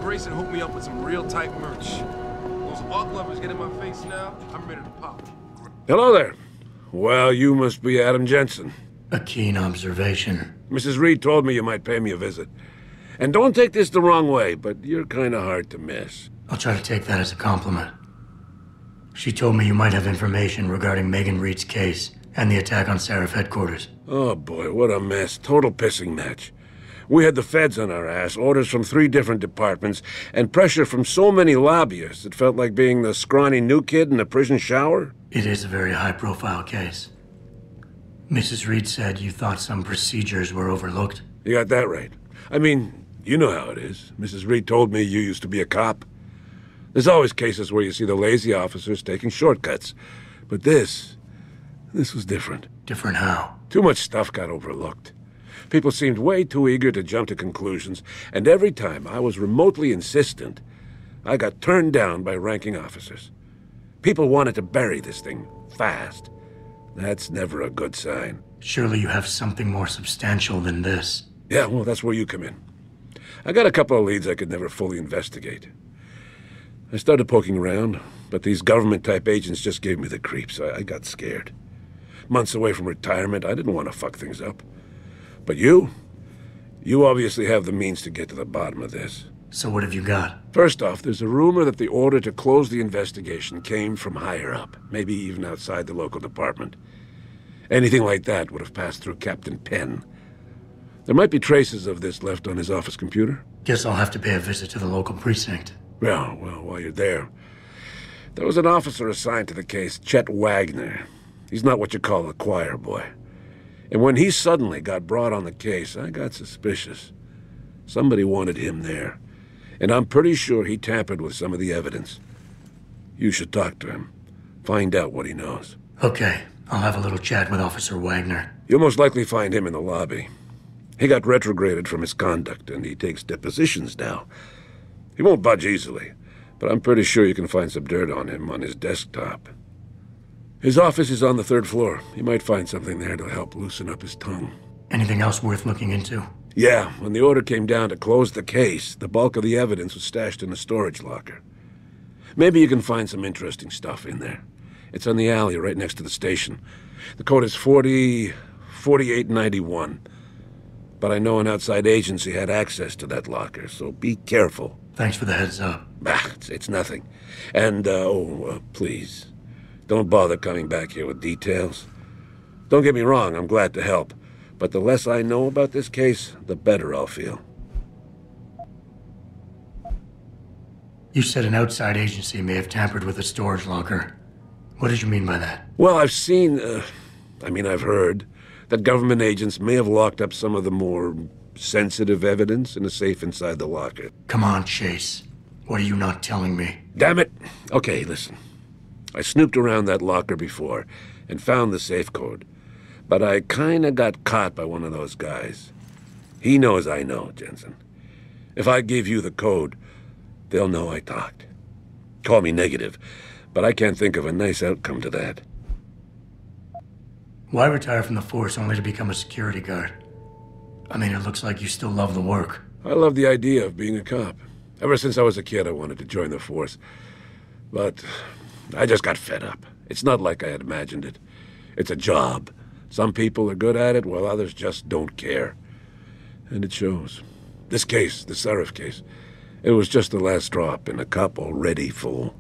brace and hook me up with some real tight merch. Those arc lovers get in my face now, I'm ready to pop. Hello there. Well, you must be Adam Jensen. A keen observation. Mrs. Reed told me you might pay me a visit. And don't take this the wrong way, but you're kind of hard to miss. I'll try to take that as a compliment. She told me you might have information regarding Megan Reed's case and the attack on Seraph headquarters. Oh boy, what a mess. Total pissing match. We had the feds on our ass, orders from 3 different departments, and pressure from so many lobbyists it felt like being the scrawny new kid in a prison shower. It is a very high-profile case. Mrs. Reed said you thought some procedures were overlooked. You got that right. I mean, you know how it is. Mrs. Reed told me you used to be a cop. There's always cases where you see the lazy officers taking shortcuts. But this was different. Different how? Too much stuff got overlooked. People seemed way too eager to jump to conclusions, and every time I was remotely insistent, I got turned down by ranking officers. People wanted to bury this thing fast. That's never a good sign. Surely you have something more substantial than this. Yeah, well, that's where you come in. I got a couple of leads I could never fully investigate. I started poking around, but these government-type agents just gave me the creeps. I got scared. Months away from retirement, I didn't want to fuck things up. But you obviously have the means to get to the bottom of this. So what have you got? First off, there's a rumor that the order to close the investigation came from higher up, maybe even outside the local department. Anything like that would have passed through Captain Penn. There might be traces of this left on his office computer. Guess I'll have to pay a visit to the local precinct. Well, while you're there, there was an officer assigned to the case, Chet Wagner. He's not what you call a choir boy. And when he suddenly got brought on the case, I got suspicious. Somebody wanted him there. And I'm pretty sure he tampered with some of the evidence. You should talk to him. Find out what he knows. Okay, I'll have a little chat with Officer Wagner. You'll most likely find him in the lobby. He got retrograded from his conduct, and he takes depositions now. He won't budge easily, but I'm pretty sure you can find some dirt on him on his desktop. His office is on the 3rd floor. You might find something there to help loosen up his tongue. Anything else worth looking into? Yeah, when the order came down to close the case, the bulk of the evidence was stashed in a storage locker. Maybe you can find some interesting stuff in there. It's on the alley right next to the station. The code is 4891. But I know an outside agency had access to that locker, so be careful. Thanks for the heads up. It's nothing. And, please, don't bother coming back here with details. Don't get me wrong, I'm glad to help. But the less I know about this case, the better I'll feel. You said an outside agency may have tampered with the storage locker. What did you mean by that? Well, I've heard that government agents may have locked up some of the more sensitive evidence in a safe inside the locker. Come on, Chase. What are you not telling me? Damn it! Okay, listen. I snooped around that locker before and found the safe code. But I kinda got caught by one of those guys. He knows I know, Jensen. If I give you the code, they'll know I talked. Call me negative, but I can't think of a nice outcome to that. Why retire from the force only to become a security guard? I mean, it looks like you still love the work. I love the idea of being a cop. Ever since I was a kid, I wanted to join the force. But I just got fed up. It's not like I had imagined it. It's a job. Some people are good at it, while others just don't care. And it shows. This case, the Seraph case, it was just the last drop in a cup already full.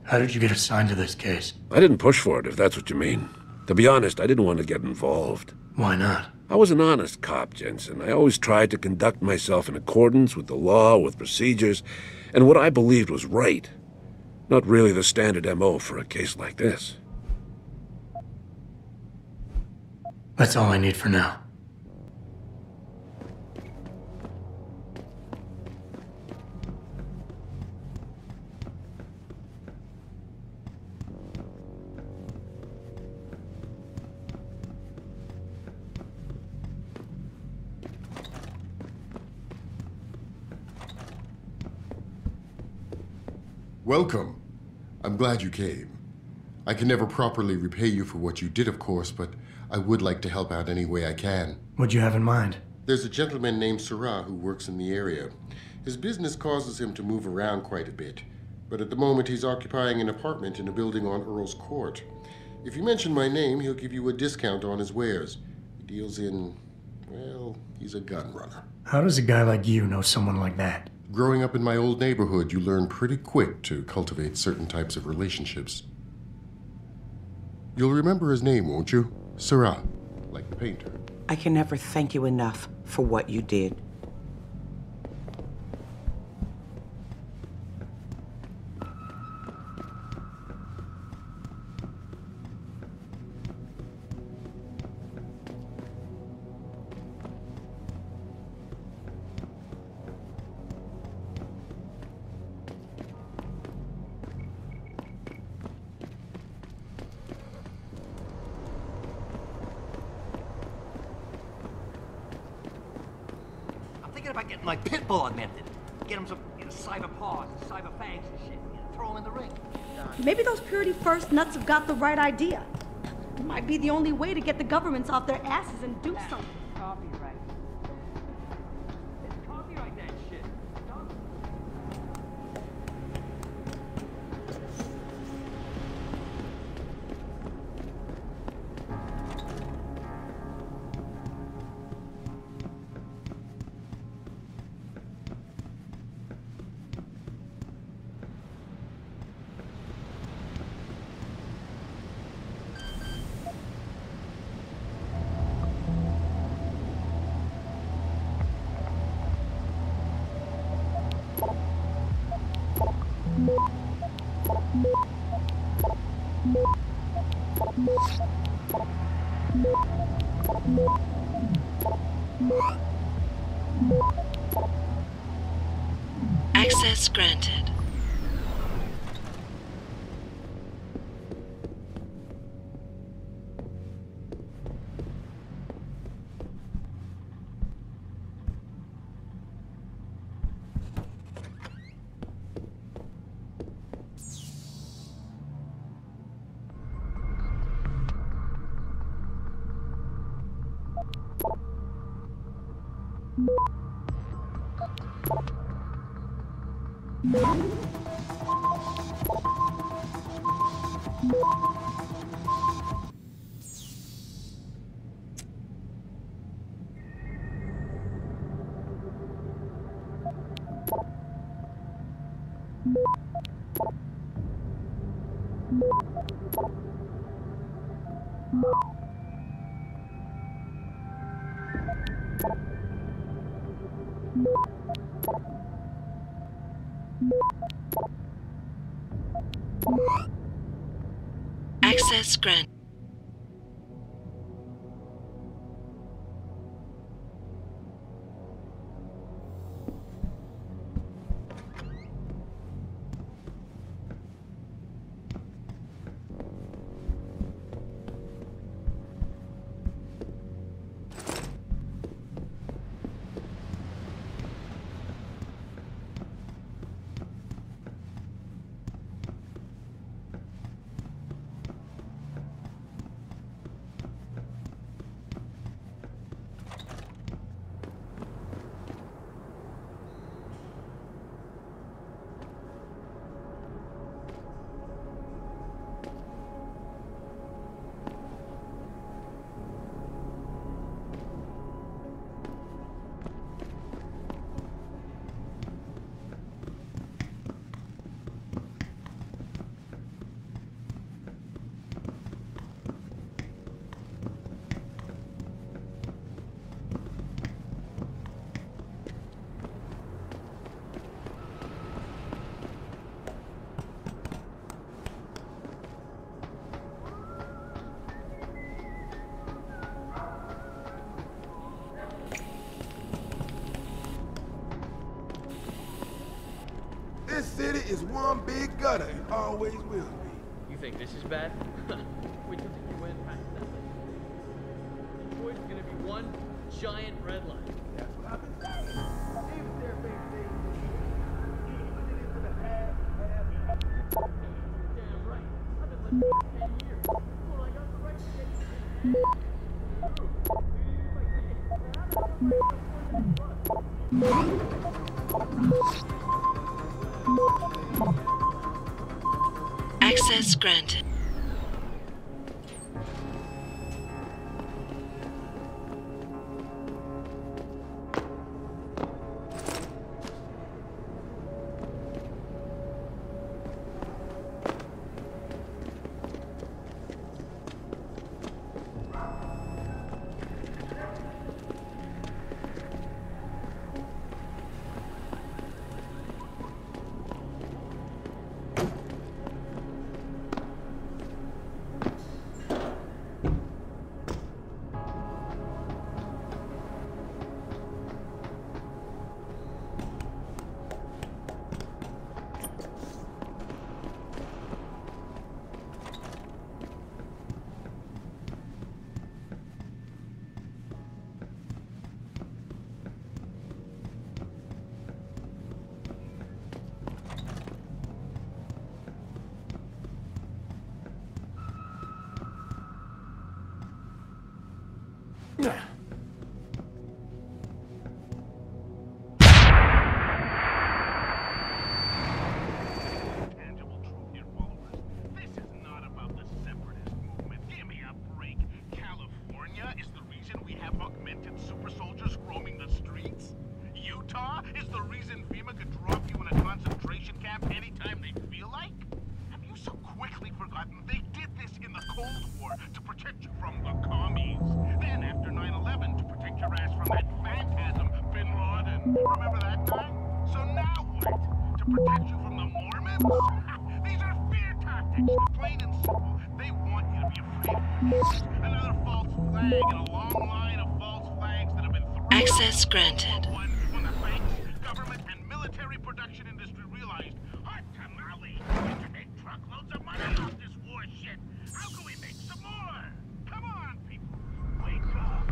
How did you get assigned to this case? I didn't push for it, if that's what you mean. To be honest, I didn't want to get involved. Why not? I was an honest cop, Jensen. I always tried to conduct myself in accordance with the law, with procedures, and what I believed was right. Not really the standard MO for a case like this. That's all I need for now. Welcome. I'm glad you came. I can never properly repay you for what you did, of course, but I would like to help out any way I can. What'd you have in mind? There's a gentleman named Sarah who works in the area. His business causes him to move around quite a bit, but at the moment he's occupying an apartment in a building on Earl's Court. If you mention my name, he'll give you a discount on his wares. He deals in, well, he's a gun runner. How does a guy like you know someone like that? Growing up in my old neighborhood, you learn pretty quick to cultivate certain types of relationships. You'll remember his name, won't you? Syrah, like the painter. I can never thank you enough for what you did. About getting my pit bull augmented. Get him some cyber paws and cyber fangs and shit. Throw him in the ring. Maybe those Purity First nuts have got the right idea. It might be the only way to get the governments off their asses and do something. Copyright. It's copyright that shit. Access granted. Access granted. This city is one big gutter and always will be. You think this is bad? Wait till you went past that. Detroit's gonna be one giant red line. That's what I've been saying. Even there, baby. Damn right. I've been living for 10 years. Well, I got the right to get Access granted. Remember that time? So now what? To protect you from the Mormons? These are fear tactics, plain and simple. They want you to be afraid. Another false flag in a long line of false flags that have been thrown. Access granted. When the banks, government, and military production industry realized, hot tamale, we can make truckloads of money off this war shit. How can we make some more? Come on, people. Wake up.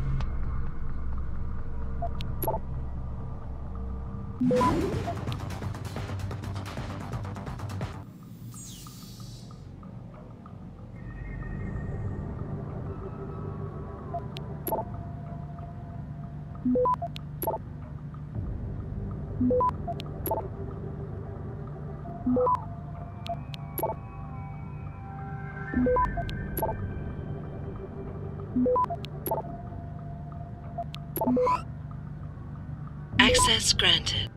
Access granted.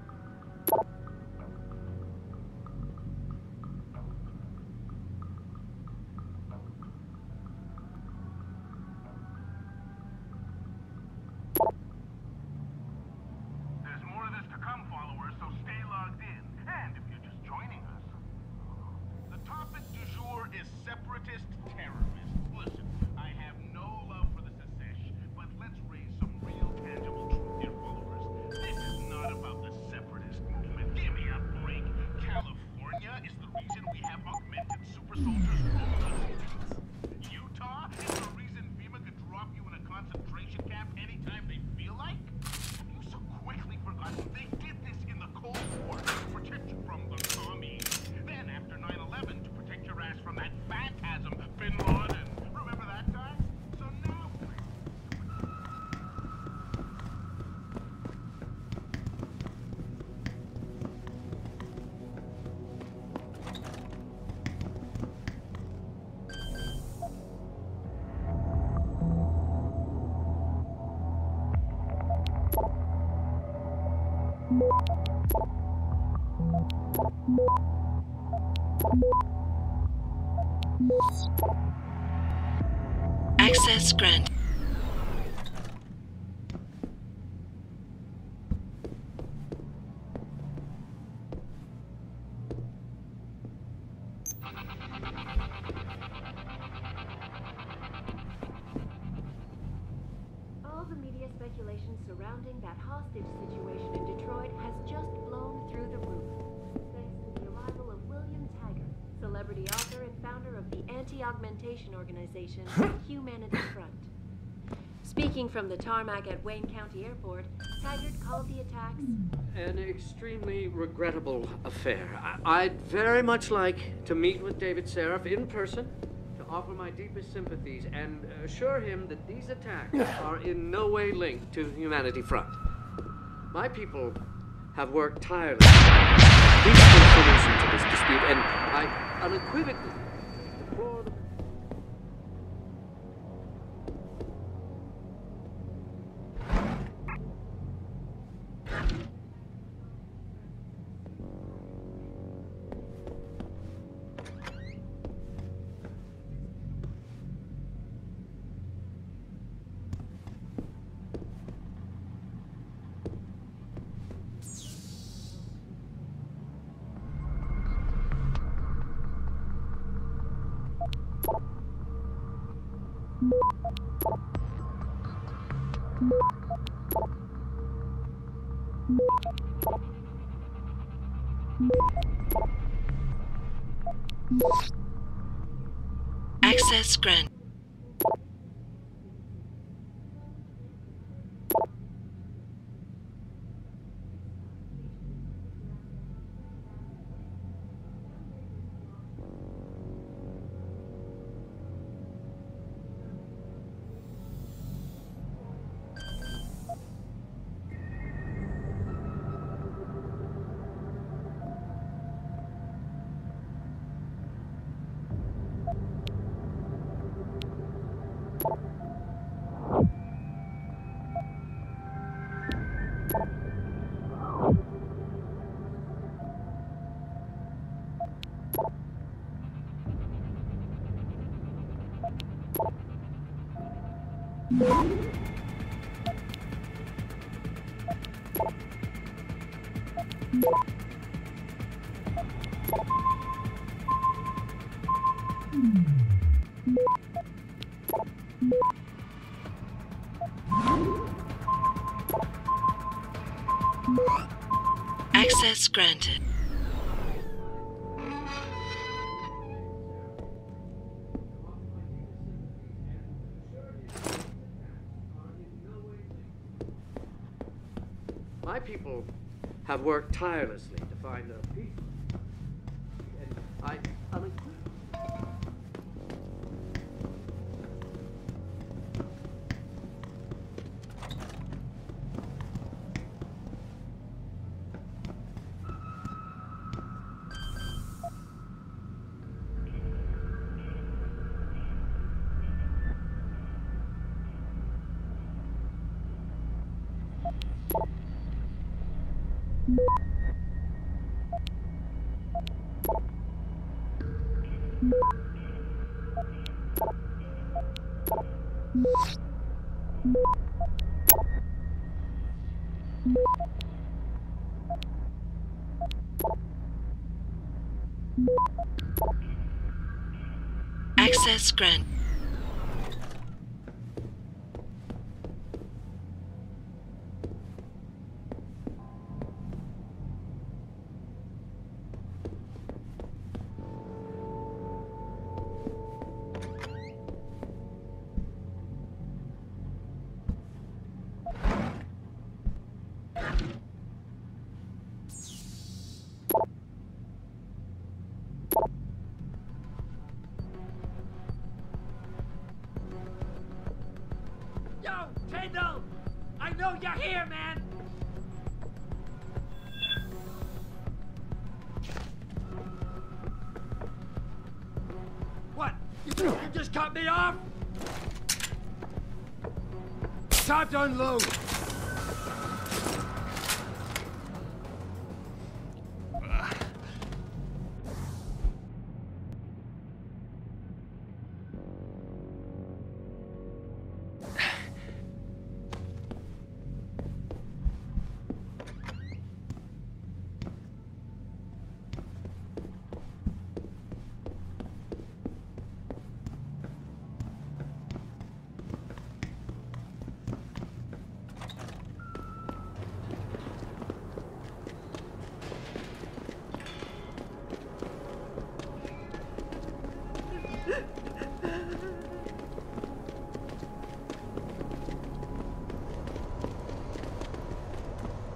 There's more of this to come, followers, so stay logged in. And if you're just joining us, the topic du jour is separatist terrorists. Listen, I have no love for the Secesh, but let's raise some real tangible truth here, followers. This is not about the separatist movement. Give me a break. California is the reason we have augmented super soldiers roaming the streets. Utah is the reason FEMA could drop you in a concentration camp anytime they feel like. Have you so quickly forgotten they did this in the Cold War to protect you from the commies? Then after 9/11 to protect your ass from that phantasm, Bin Laden. Remember that time? So now. Access granted. All the media speculation surrounding that hostage situation in Detroit has just blown through the roof. Thanks to the arrival of William Taggart, celebrity author and founder of the anti-augmentation organization, Humanity Front. Speaking from the tarmac at Wayne County Airport, Taggart called the attacks an extremely regrettable affair. I'd very much like to meet with David Seraph in person to offer my deepest sympathies and assure him that these attacks are in no way linked to Humanity Front. My people have worked tirelessly. Please put a solution to this dispute, and I unequivocally deplore the... Access granted. Access granted. My people have worked tirelessly to find a peace. And I unequivocally... Access granted. I know you're here, man! What? You just cut me off? Time to unload!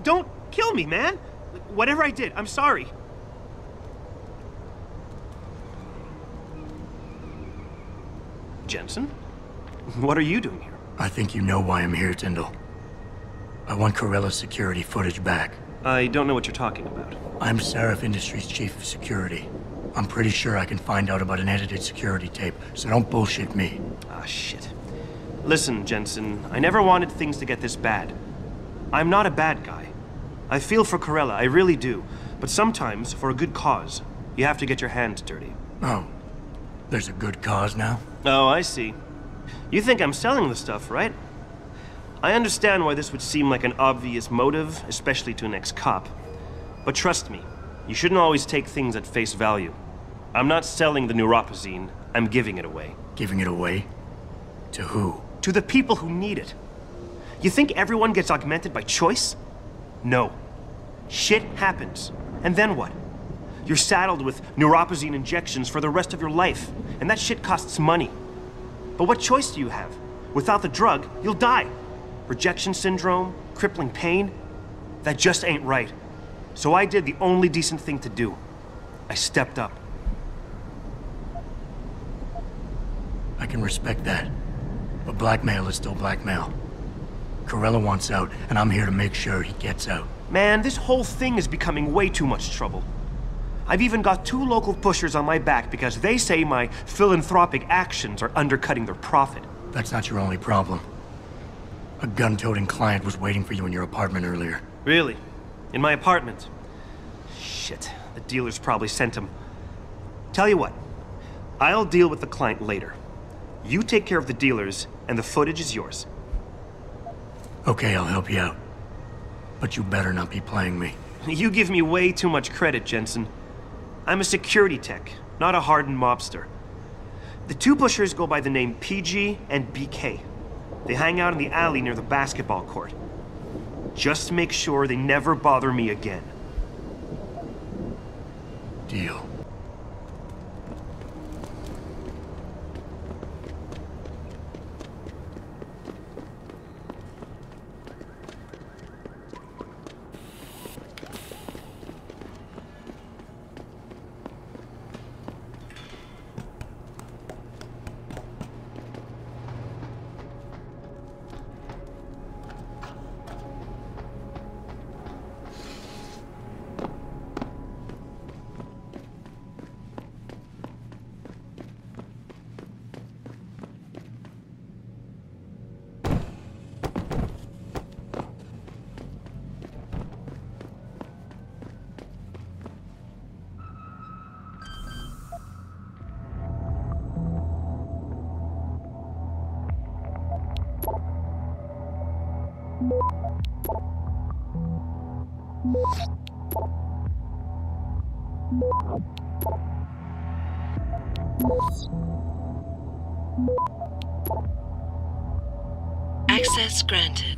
Don't kill me, man! Whatever I did, I'm sorry. Jensen? What are you doing here? I think you know why I'm here, Tyndall. I want Corella's security footage back. I don't know what you're talking about. I'm Seraph Industries' chief of security. I'm pretty sure I can find out about an edited security tape, so don't bullshit me. Ah, shit. Listen, Jensen, I never wanted things to get this bad. I'm not a bad guy. I feel for Corella, I really do. But sometimes, for a good cause, you have to get your hands dirty. Oh, there's a good cause now? Oh, I see. You think I'm selling the stuff, right? I understand why this would seem like an obvious motive, especially to an ex-cop. But trust me, you shouldn't always take things at face value. I'm not selling the neuropazine, I'm giving it away. Giving it away? To who? To the people who need it. You think everyone gets augmented by choice? No. Shit happens. And then what? You're saddled with neuropazine injections for the rest of your life, and that shit costs money. But what choice do you have? Without the drug, you'll die. Rejection syndrome, crippling pain. That just ain't right. So I did the only decent thing to do. I stepped up. I can respect that. But blackmail is still blackmail. Corella wants out, and I'm here to make sure he gets out. Man, this whole thing is becoming way too much trouble. I've even got 2 local pushers on my back because they say my philanthropic actions are undercutting their profit. That's not your only problem. A gun-toting client was waiting for you in your apartment earlier. Really? In my apartment? Shit, the dealers probably sent him. Tell you what, I'll deal with the client later. You take care of the dealers, and the footage is yours. Okay, I'll help you out. But you better not be playing me. You give me way too much credit, Jensen. I'm a security tech, not a hardened mobster. The 2 pushers go by the name PG and BK. They hang out in the alley near the basketball court. Just make sure they never bother me again. Deal. Access granted.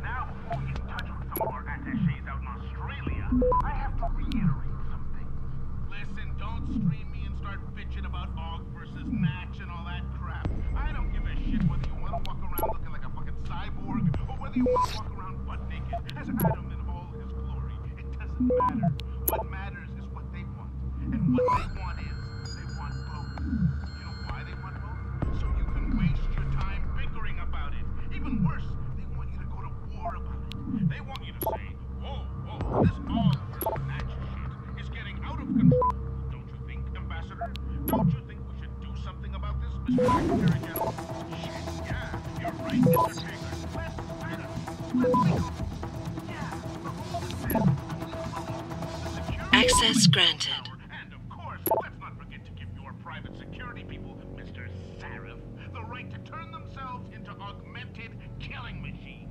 Now, before we get in touch with some of our attachés out in Australia, I have to reiterate something. Listen, don't stream me and start bitching about Og versus Natch and all that crap. I don't give a shit whether you want to walk around looking like a fucking cyborg or whether you want to walk around butt naked as Adam in all his glory. It doesn't matter. What matters is what they want. And what they want is, they want both. You know why they want both? So you can waste your time bickering about it. Even worse, they want you to go to war about it. They want you to say, whoa, whoa, this Og versus Natch shit Mr. Secretary General. Shit, yeah, you're right, Mr. Taylor. Access granted. And of course, let's not forget to give your private security people, Mr. Sarif, the right to turn themselves into augmented killing machines.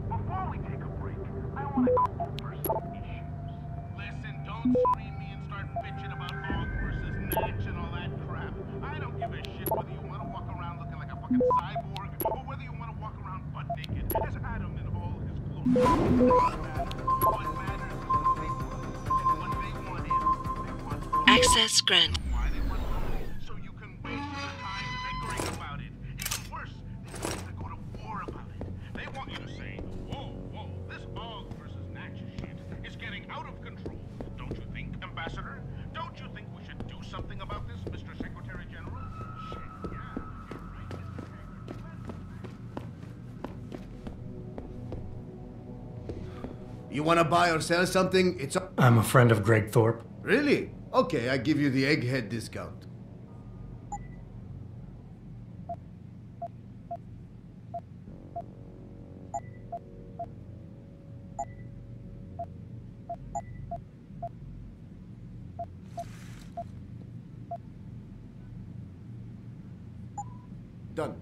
Before we take a break, I want to go over some issues. Listen, don't scream me and start bitching about Og versus Natch and all that crap. I don't give a shit whether you want to walk around looking like a fucking cyborg or whether you want to walk around butt naked as Adam in all his glory. What matters is what they want. And what they want is, they want Access granted. why they want money, so you can waste your time bickering about it. Even worse, they want you to go to war about it. They want you to say, whoa, whoa, this Og versus Natch shit is getting out of control. Don't you think, Ambassador? Don't you think we should do something about this, Mr. Secretary General? Shit, yeah, you're right, Mr. Taylor. You wanna buy or sell something? It's... I'm a friend of Greg Thorpe. Really? Okay, I give you the egghead discount. Done.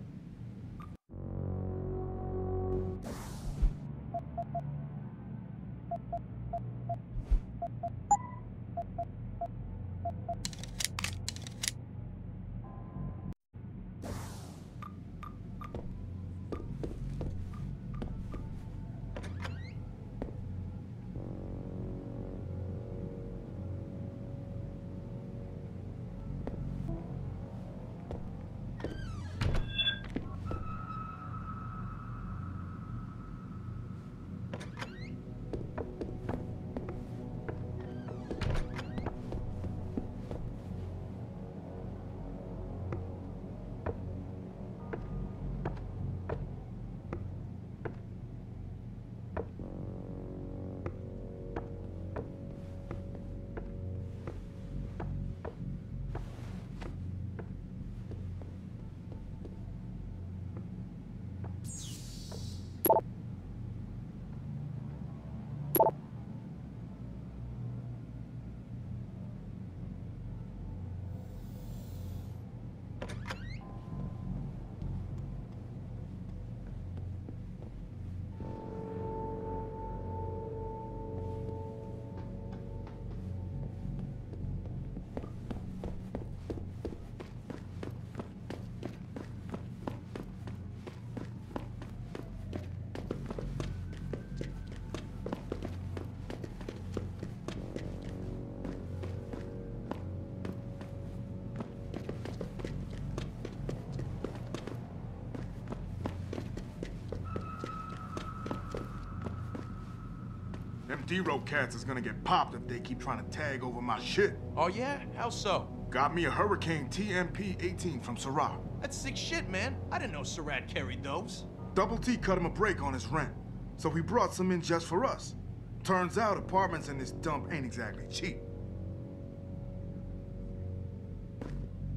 Them D-Row cats is gonna get popped if they keep trying to tag over my shit. Oh yeah? How so? Got me a Hurricane TMP-18 from Syrah. That's sick shit, man. I didn't know Surratt carried those. Double T cut him a break on his rent, so he brought some in just for us. Turns out apartments in this dump ain't exactly cheap.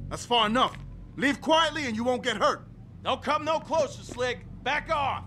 That's far enough. Leave quietly and you won't get hurt. Don't come no closer, Slig. Back off.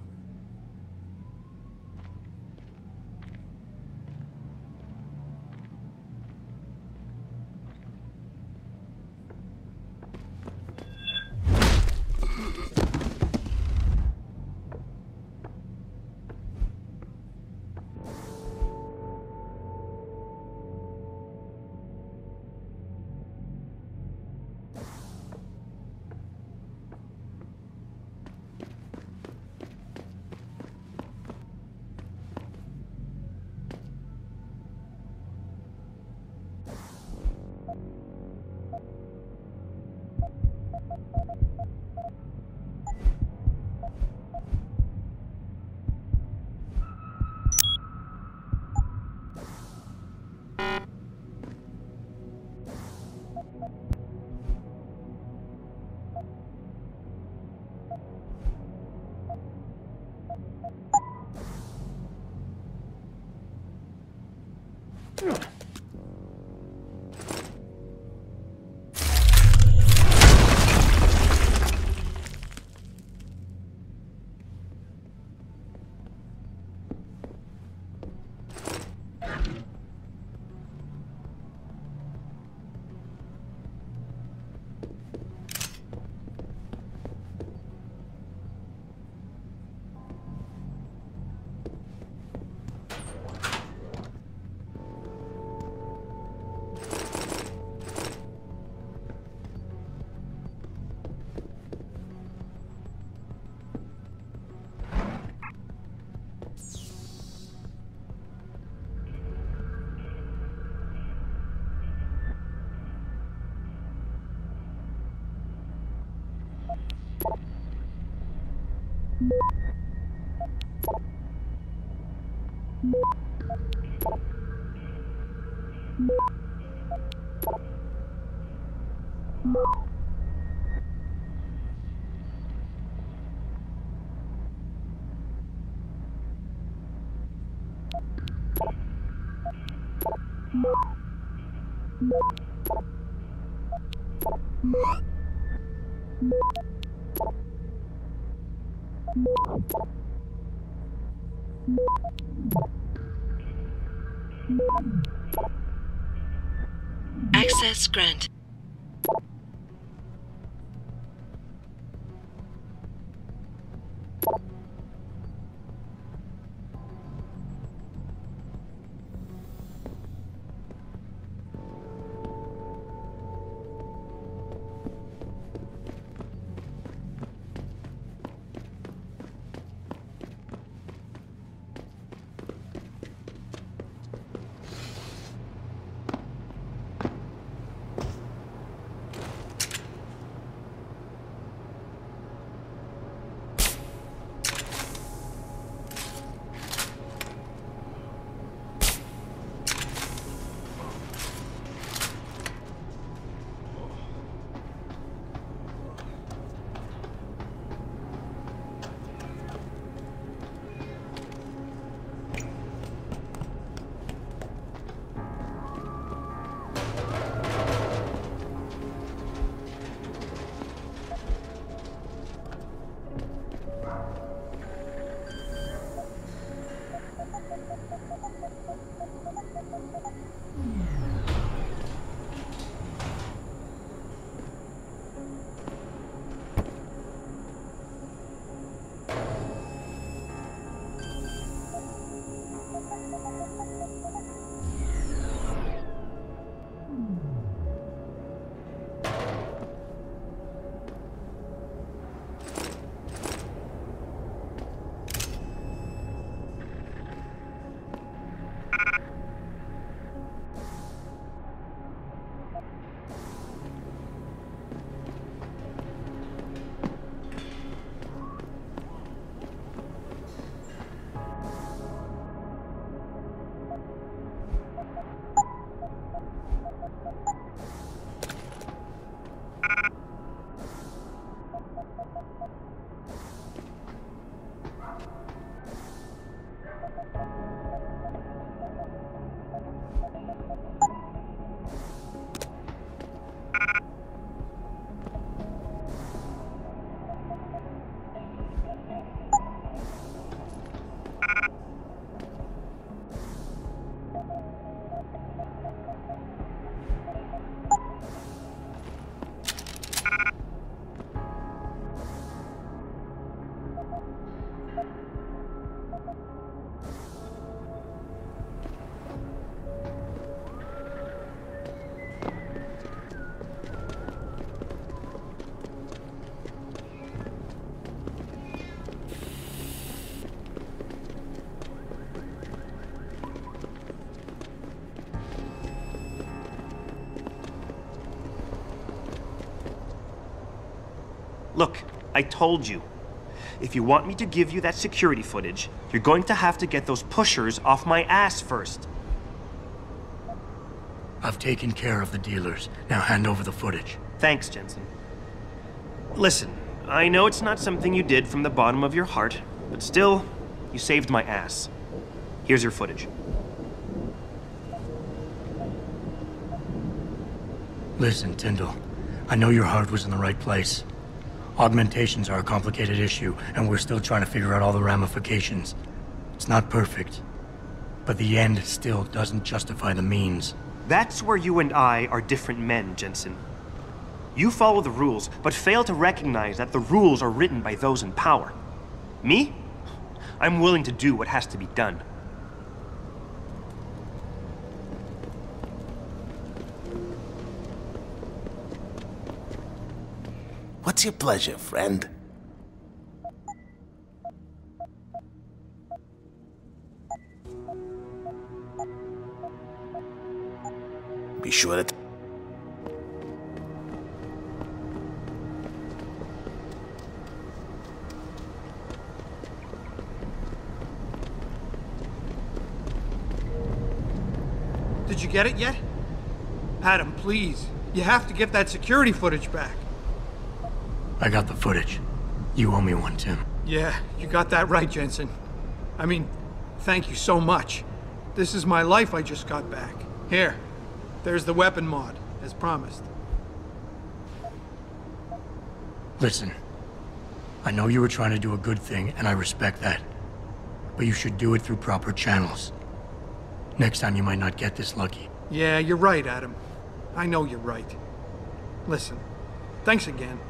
Access granted. Look, I told you. If you want me to give you that security footage, you're going to have to get those pushers off my ass first. I've taken care of the dealers. Now hand over the footage. Thanks, Jensen. Listen, I know it's not something you did from the bottom of your heart, but still, you saved my ass. Here's your footage. Listen, Tyndall. I know your heart was in the right place. Augmentations are a complicated issue, and we're still trying to figure out all the ramifications. It's not perfect, but the end still doesn't justify the means. That's where you and I are different men, Jensen. You follow the rules, but fail to recognize that the rules are written by those in power. Me? I'm willing to do what has to be done. What's your pleasure, friend? Be sure that... Did you get it yet? Adam, please. You have to get that security footage back. I got the footage. You owe me one, Tim. Yeah, you got that right, Jensen. I mean, thank you so much. This is my life I just got back. Here, there's the weapon mod, as promised. Listen, I know you were trying to do a good thing, and I respect that. But you should do it through proper channels. Next time you might not get this lucky. Yeah, you're right, Adam. I know you're right. Listen, thanks again.